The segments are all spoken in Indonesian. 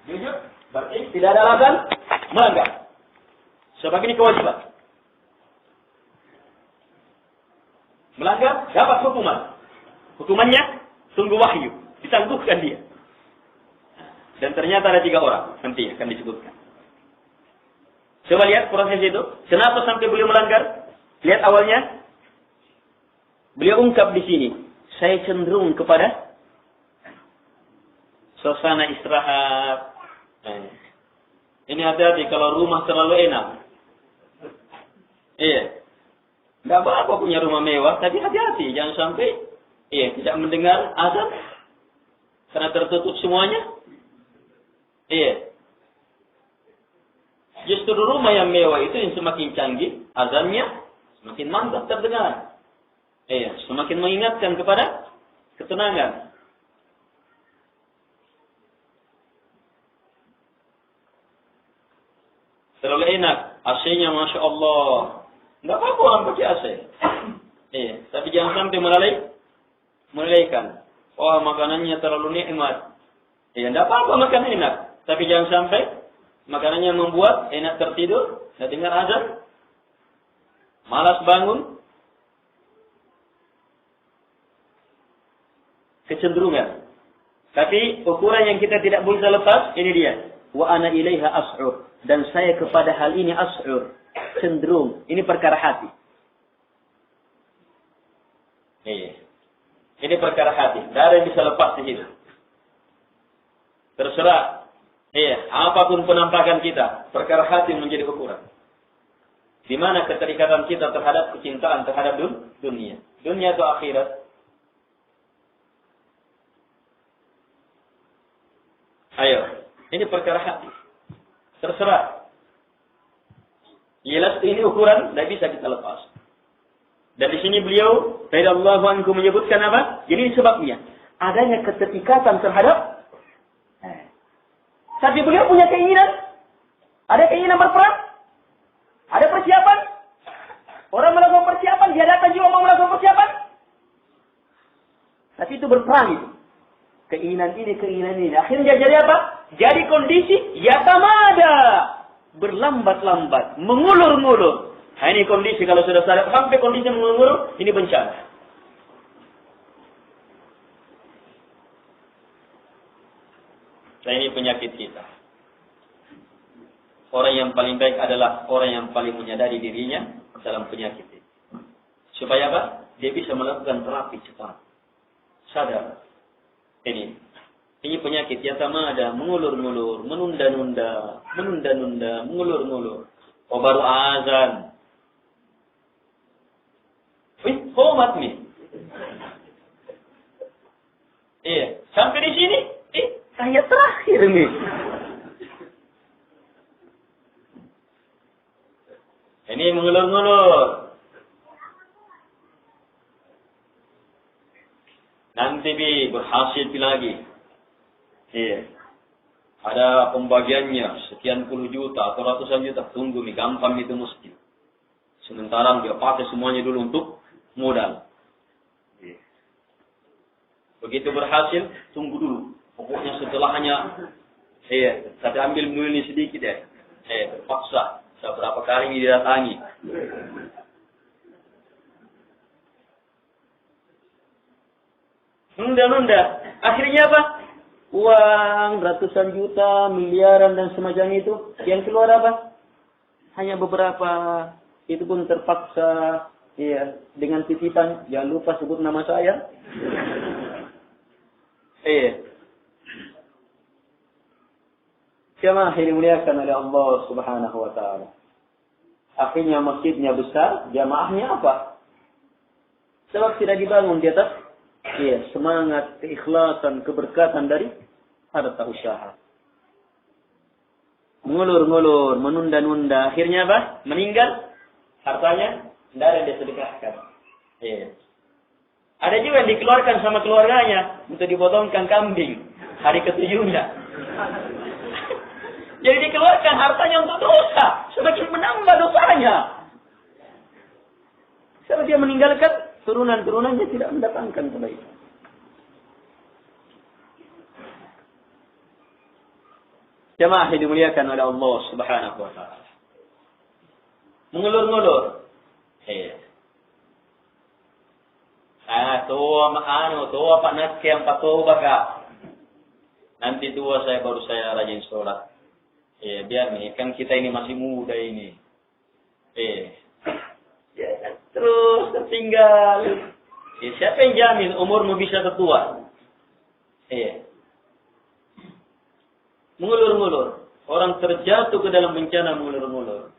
Jujur, berarti tidak ada alasan melanggar. Sebab ini kewajiban. Melanggar, dapat hukuman. Hukumannya, tunggu wahyu. Ditangguhkan dia. Dan ternyata ada 3 orang. Nanti akan disebutkan. Coba lihat proses itu. Kenapa sampai beliau melanggar? Lihat awalnya. Beliau ungkap di sini. Saya cenderung kepada suasana istirahat. Ini hati-hati kalau rumah terlalu enak. Iya. Tidak apa-apa punya rumah mewah, tapi hati-hati. Jangan sampai tidak mendengar azan. Karena tertutup semuanya. Iya. Justru rumah yang mewah itu yang semakin canggih, azannya semakin mantap terdengar. Iya, semakin mengingatkan kepada ketenangan. Terlalu enak, AC-nya Masya Allah. Tidak apa-apa orang pakai AC. Iya, tapi jangan sampai melalaikan. Wah, makanannya terlalu nikmat. Iya, tidak apa-apa makan enak. Tapi jangan sampai makanannya membuat enak tertidur. Tidak dengar azan. Malas bangun. Kecenderungan. Tapi ukuran yang kita tidak bisa lepas, ini dia. Wa ana ilaiha as'ur. Dan saya kepada hal ini as'ur. Cenderung. Ini perkara hati. Ini perkara hati. Tidak ada yang bisa lepas di situ. Terserah. Apapun penampakan kita, perkara hati menjadi ukuran. Di mana keterikatan kita terhadap kecintaan terhadap dunia. Dunia atau akhirat. Ayo, ini perkara hati. Terserah. Jelas ini ukuran, tidak bisa kita lepas. Dan di sini beliau, radhiyallahu anhu menyebutkan apa? Jadi sebabnya adanya keterikatan terhadap. Tapi beliau punya keinginan. Ada keinginan berperang. Ada persiapan. Orang melakukan persiapan, dia datang juga mau melakukan persiapan. Tapi itu berperang itu. Keinginan ini. Akhirnya jadi apa? Jadi kondisi yatamada. Berlambat-lambat. Mengulur-ngulur. Nah, ini kondisi kalau sudah sampai kondisi mengulur, ini bencana. Nah, ini penyakit kita. Orang yang paling baik adalah orang yang paling menyadari dirinya dalam penyakit ini. Supaya apa? Dia bisa melakukan terapi cepat. Sadar. Ini penyakit yang sama ada mengulur-ngulur, menunda-nunda, mengulur-ngulur. Oh, baru azan. Komat nih. Sampai di sini, ayat terakhir nih. Ini mengulur-ngulur. Nanti berhasil lagi. Ada pembagiannya sekian puluh juta atau ratusan juta. Tunggu nih, gampang itu mesti. Sementara dia pakai semuanya dulu untuk modal. Begitu berhasil, tunggu dulu. Pokoknya setelah hanya, tapi ambil dulu ini sedikit ya. Terpaksa. Seberapa kali ini didatangi. Nunda-nunda. Akhirnya apa? Uang ratusan juta, miliaran dan semacam itu. Yang keluar apa? Hanya beberapa. Itu pun terpaksa. Dengan titipan. Jangan lupa sebut nama saya. Jamaah yang dimuliakan oleh Allah Subhanahu wa taala. Akhirnya masjidnya besar, jamaahnya apa? Sebab tidak dibangun di atas semangat, keikhlasan, keberkatan dari harta usaha. Mengulur-ngulur, menunda-nunda, akhirnya apa? Meninggal, hartanya tidak ada disedekahkan. Ada juga yang dikeluarkan sama keluarganya untuk dipotongkan kambing hari ke-7-nya. Jadi dikeluarkan hartanya untuk dosa. Semakin menambah dosanya. Sebab dia meninggalkan turunan-turunannya tidak mendatangkan kebaikan. Jemaah yang dimuliakan oleh Allah Subhanahu wa taala. Mengulur-ngulur. Tua Pak Naski yang patuh baka. Nanti tua saya baru saya rajin sholat. Biar nih, kan kita ini masih muda ini. Terus tertinggal. Siapa yang jamin umurmu bisa tertua? Mengulur-ngulur. Orang terjatuh ke dalam bencana mengulur-ngulur.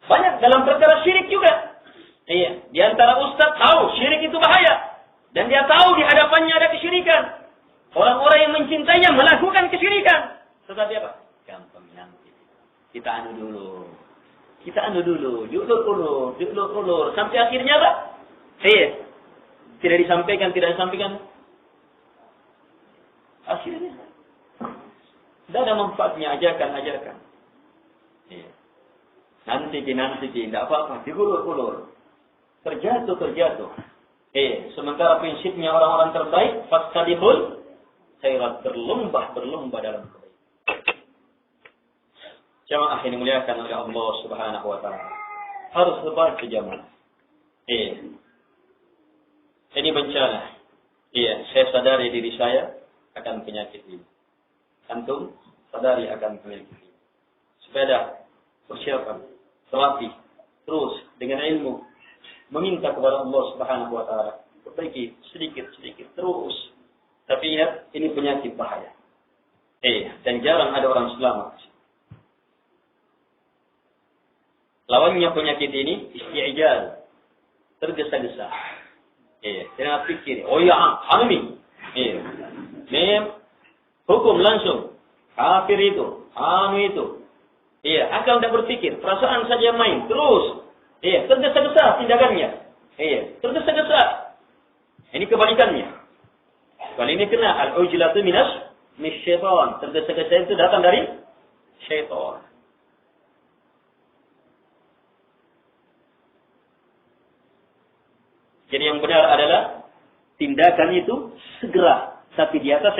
Banyak dalam perkara syirik juga. Di antara ustaz tahu syirik itu bahaya. Dan dia tahu di hadapannya ada kesyirikan. Orang-orang yang mencintainya melakukan kesyirikan. Tetapi apa? Gampang nanti. Kita anu dulu. Diulur-ulur. Sampai akhirnya apa? Tidak disampaikan. Akhirnya. Tidak ada manfaatnya ajarkan. Nanti, tidak apa-apa. Diulur-ulur. Terjatuh. Sementara prinsipnya orang-orang terbaik, fastabiqul khairat, berlomba dalam kebaikan. Jamaah yang dimuliakan oleh Allah Subhanahu wa taala. Harus tepat ke jamaah. Ini bencana. Saya sadari diri saya akan penyakit ini. Antum sadari akan penyakit ini. Sepeda, persiapan, terlatih, terus dengan ilmu meminta kepada Allah Subhanahu wa taala, perbaiki sedikit terus. Tapi ingat, ini penyakit bahaya. Dan jarang ada orang selamat. Lawannya penyakit ini isti'jal, tergesa-gesa. Jangan pikir, alami. Hukum langsung. Kafir itu, itu. Akal tidak berpikir, perasaan saja main, terus. Tergesa-gesa tindakannya. Tergesa-gesa. Ini kebalikannya. Kali ini kena al-ujlatu minas syaitan. Tergesa-gesa itu datang dari syaitan. Jadi yang benar adalah tindakan itu segera, tapi di atas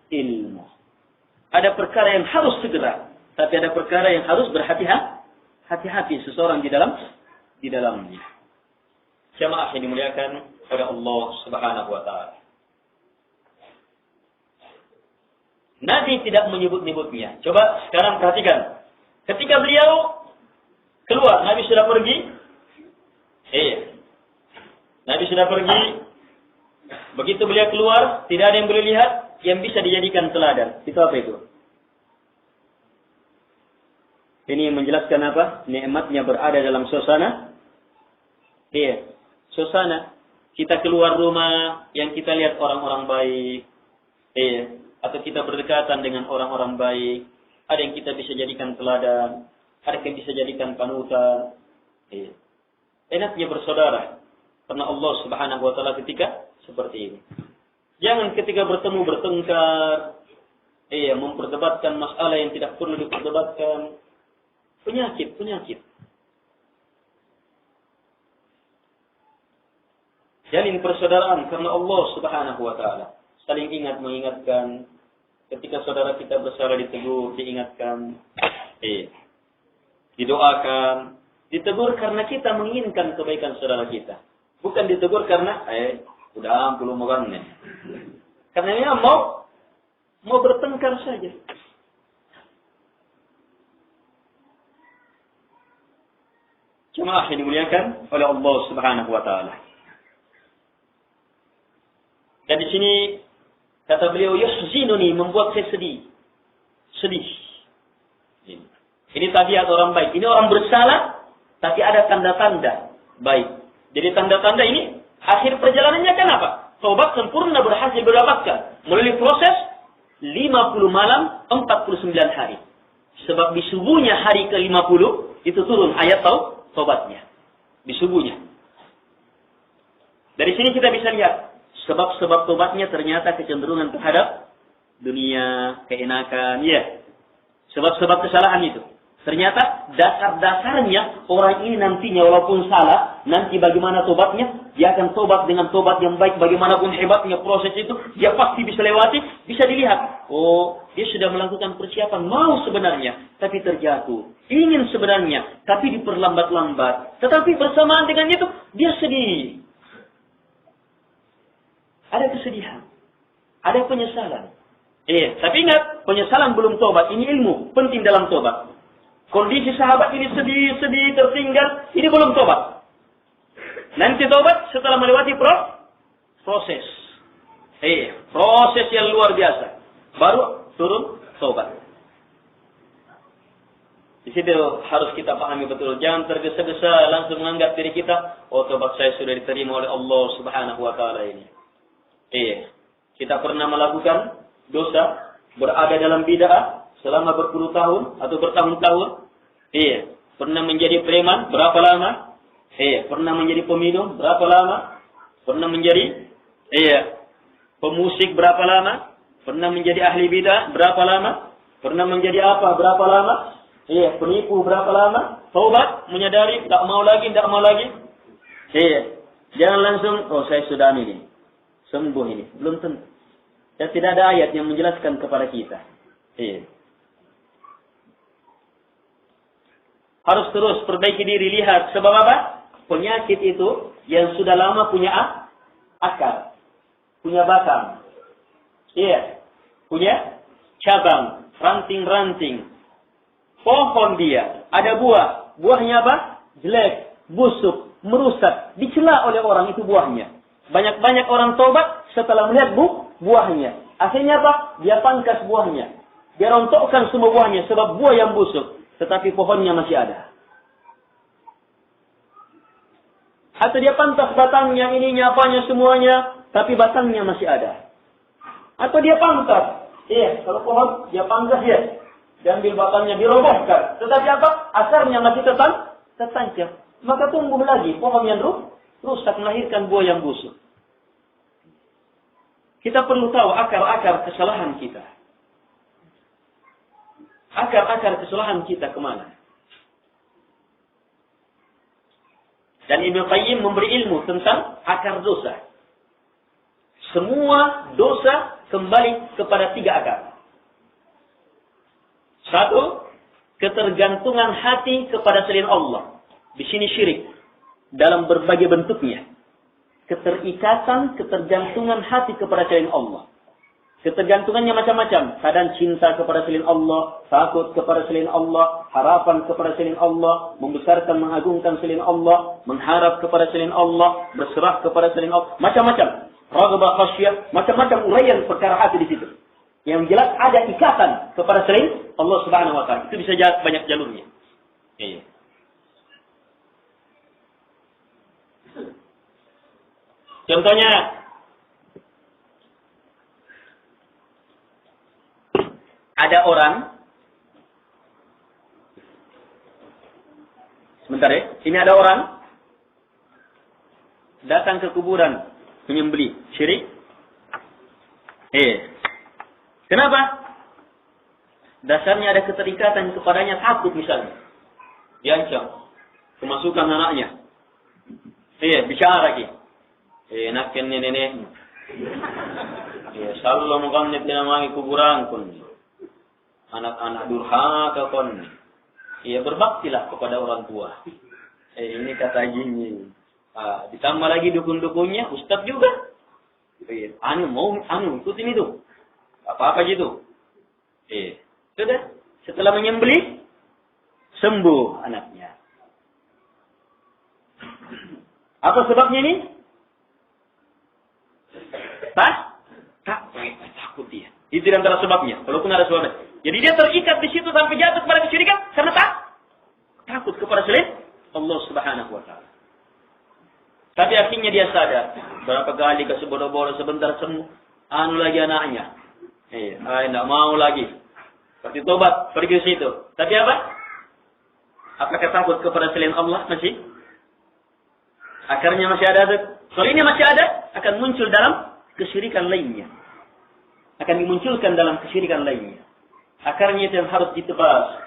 ilmu. Ada perkara yang harus segera, tapi ada perkara yang harus berhati-hati seseorang di dalamnya. Jamaah yang dimuliakan oleh Allah Subhanahu wa taala. Nabi tidak menyebut-nyebutnya. Coba sekarang perhatikan. Ketika beliau keluar, Nabi sudah pergi. Nabi sudah pergi. Begitu beliau keluar, tidak ada yang boleh lihat yang bisa dijadikan teladan. Itu apa itu? Ini menjelaskan apa? Nikmatnya berada dalam suasana. Suasana. Kita keluar rumah, yang kita lihat orang-orang baik. Atau kita berdekatan dengan orang-orang baik. Ada yang kita bisa jadikan teladan. Ada yang bisa jadikan panutan. Enaknya bersaudara. Karena Allah Subhanahu wa taala ketika seperti ini. Jangan ketika bertemu bertengkar. Memperdebatkan masalah yang tidak perlu diperdebatkan. Penyakit. Jalin persaudaraan karena Allah Subhanahu wa taala. Saling mengingatkan. Ketika saudara kita bersalah ditegur, diingatkan. Didoakan. Ditegur karena kita menginginkan kebaikan saudara kita. Bukan ditegur karena udah belum makannya. Karena dia mau bertengkar saja. Jemaah yang dimuliakan oleh Allah Subhanahu wa taala. Dan di sini kata beliau, yahzinuni, membuat saya sedih. Ini tabiat orang baik. Ini orang bersalah, tapi ada tanda-tanda baik. Jadi tanda-tanda ini, akhir perjalanannya kan apa? Taubat sempurna berhasil didapatkan melalui proses 50 malam, 49 hari. Sebab di subuhnya hari ke-50, itu turun ayat taubatnya. Di subuhnya. Dari sini kita bisa lihat, sebab-sebab taubatnya ternyata kecenderungan terhadap dunia, keenakan, Sebab-sebab kesalahan itu. Ternyata dasar-dasarnya orang ini nantinya walaupun salah, nanti bagaimana tobatnya, dia akan tobat dengan tobat yang baik. Bagaimanapun hebatnya proses itu, dia pasti bisa lewati, bisa dilihat. Oh, dia sudah melakukan persiapan, mau sebenarnya, tapi terjatuh. Ingin sebenarnya, tapi diperlambat-lambat. Tetapi bersamaan dengan itu, dia sedih. Ada kesedihan. Ada penyesalan. Tapi ingat, penyesalan belum tobat. Ini ilmu, penting dalam tobat. Kondisi sahabat ini sedih, tertinggal. Ini belum tobat. Nanti tobat setelah melewati proses. Proses yang luar biasa. Baru turun tobat. Di situ harus kita pahami betul. Jangan tergesa-gesa langsung menganggap diri kita, oh tobat saya sudah diterima oleh Allah Subhanahu wa Ta'ala ini. Kita pernah melakukan dosa, berada dalam bid'ah selama berpuluh tahun atau bertahun-tahun. Pernah menjadi preman berapa lama? Pernah menjadi peminum berapa lama? Pernah menjadi pemusik berapa lama? Pernah menjadi ahli bid'ah berapa lama? Pernah menjadi apa berapa lama? Penipu berapa lama? Taubat, menyadari, tak mau lagi. Jangan langsung, oh saya sudah ini, sembuh ini. Belum tentu. Dan tidak ada ayat yang menjelaskan kepada kita. Harus terus perbaiki diri, lihat. Sebab apa? Penyakit itu yang sudah lama punya akar. Punya batang. Punya cabang. Ranting-ranting. Pohon dia. Ada buah. Buahnya apa? Jelek. Busuk. Merusak. Dicela oleh orang itu buahnya. Banyak-banyak orang tobat setelah melihat buahnya. Akhirnya apa? Dia pangkas buahnya. Dia rontokkan semua buahnya sebab buah yang busuk. Tetapi pohonnya masih ada. Atau dia pantas batangnya, ininya, apanya, semuanya. Tapi batangnya masih ada. Atau dia pantas. Kalau pohon, dia pangkas ya. Diambil batangnya, dirobohkan. Tetapi apa? Akarnya masih tertancap. Maka tumbuh lagi pohon yang rusak, melahirkan buah yang busuk. Kita perlu tahu akar-akar kesalahan kita. Akar-akar kesalahan kita kemana? Dan Ibnu Qayyim memberi ilmu tentang akar dosa. Semua dosa kembali kepada 3 akar. 1, ketergantungan hati kepada selain Allah. Di sini syirik dalam berbagai bentuknya. Keterikatan, ketergantungan hati kepada selain Allah. Ketergantungannya macam-macam. Kadang cinta kepada selain Allah, takut kepada selain Allah, harapan kepada selain Allah, membesarkan, mengagungkan selain Allah, mengharap kepada selain Allah, berserah kepada selain Allah, macam-macam. Raghbah, khasyah, macam-macam uraian perkara hati di situ. Yang jelas ada ikatan kepada selain Allah Subhanahu wa Ta'ala. Itu bisa banyak jalurnya. Contohnya, ada orang, sebentar ya, ini ada orang datang ke kuburan menyembelih, syirik. Kenapa? Dasarnya ada keterikatan kepadanya, takut misalnya. Diancam, kemasukan anaknya. Bicara lagi. Nakken nenek. Selalu mengkamnya tinamai kuburan kun. Anak-anak durhaka kon. Berbaktilah kepada orang tua. Ini kata gini. Ditambah lagi dukun-dukunnya, ustaz juga. Ikutin itu. Apa-apa gitu. Sudah. Setelah menyembelih, sembuh anaknya. Apa sebabnya ini? Takut dia. Itu di antara sebabnya. Walaupun ada sebabnya. Jadi dia terikat di situ sampai jatuh kepada kesyirikan karena takut kepada selain Allah Subhanahu wa Ta'ala. Tapi akhirnya dia sadar. Berapa kali ke sebodoh-bodoh sebentar sembuh. Lagi anaknya. Tidak mau lagi. Seperti tobat, pergi ke situ. Tapi apa? Apakah takut kepada selain Allah masih? Akarnya masih ada. Kalau ini masih ada, akan muncul dalam kesyirikan lainnya. Akan dimunculkan dalam kesyirikan lainnya. Akarnya itu yang harus ditebas.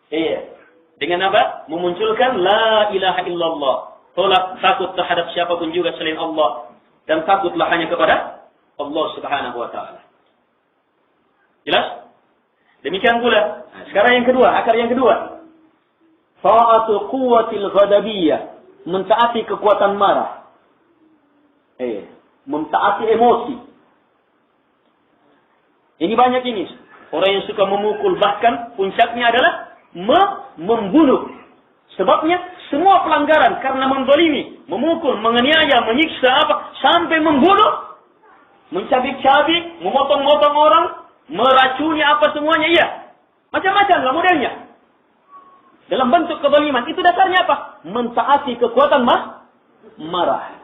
Iya. Dengan apa? Memunculkan la ilaha illallah. Tolak takut terhadap siapapun juga selain Allah. Dan takutlah hanya kepada Allah subhanahu wa ta'ala. Jelas? Demikian pula. Nah, sekarang yang kedua, akar yang kedua. Ta'atu quwwatil ghadabiyah. Mentaati kekuatan marah. Mentaati emosi. Ini banyak ini. Orang yang suka memukul, bahkan puncaknya adalah membunuh. Sebabnya semua pelanggaran karena menzalimi, memukul, menganiaya, menyiksa sampai membunuh, mencabik-cabik, memotong-motong orang, meracuni semuanya, iya. Macam-macam lah modelnya. Dalam bentuk kezaliman. Itu dasarnya apa? Mentaati kekuatan marah.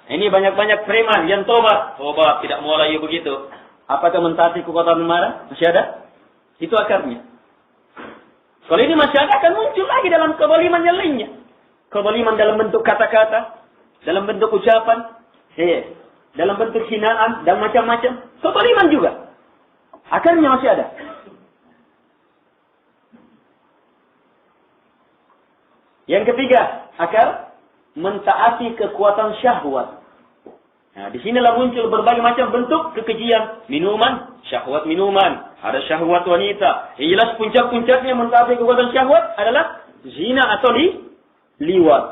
Ini banyak-banyak preman yang tobat. Tobat, tidak mau lagi begitu. Apakah mentaati kekuatan marah? Masih ada? Itu akarnya. Kalau ini masih ada, akan muncul lagi dalam kezaliman yang lainnya. Kezaliman dalam bentuk kata-kata, dalam bentuk ucapan, dalam bentuk hinaan, dan macam-macam. Kezaliman juga. Akarnya masih ada. Yang ketiga, akar mentaati kekuatan syahwat. Nah, di sinilah muncul berbagai macam bentuk kekejian. Minuman, syahwat minuman. Ada syahwat wanita. Yang jelas puncak-puncaknya mentaati kekuatan syahwat adalah zina atau liwat.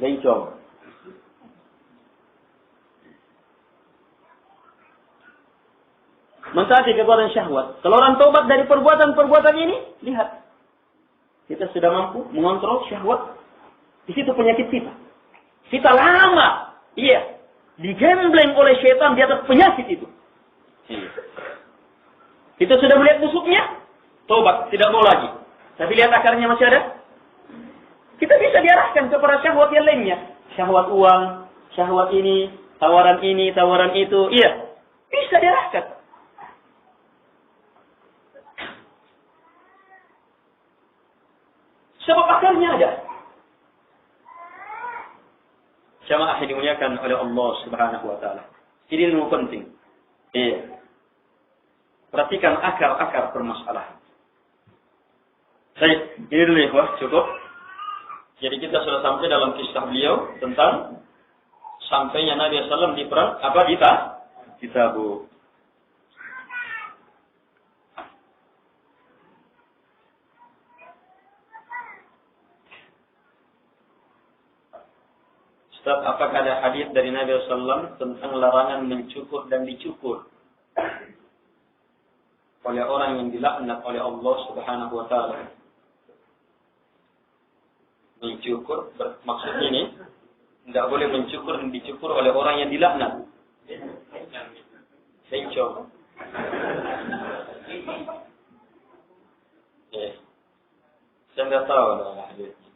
Bencong. Mentaati kekuatan syahwat. Kalau orang tobat dari perbuatan-perbuatan ini, lihat. Kita sudah mampu mengontrol syahwat. Di situ penyakit kita. Kita lama. Iya. Digembleng oleh syaitan di atas penyakit itu. Kita sudah melihat busuknya. Tobat. Tidak mau lagi. Tapi lihat akarnya masih ada. Kita bisa diarahkan kepada syahwat yang lainnya. Syahwat uang. Syahwat ini. Tawaran itu. Iya. Bisa diarahkan. Sebab akarnya ada. Jamaah yang dimuliakan oleh Allah subhanahu wa ta'ala. Ini ilmu penting. Perhatikan akar-akar permasalahan. Baik, ini dulu ya, cukup. Jadi kita sudah sampai dalam kisah beliau tentang sampainya Nabi SAW di perang di Tabuk. Ustaz, apakah ada hadis dari Nabi SAW tentang larangan mencukur dan dicukur oleh orang yang dilaknat oleh Allah Subhanahu wa ta'ala? Mencukur, maksudnya ini, tidak boleh mencukur dan dicukur oleh orang yang dilaknat. Bencong. Saya tidak tahu ada hadisnya.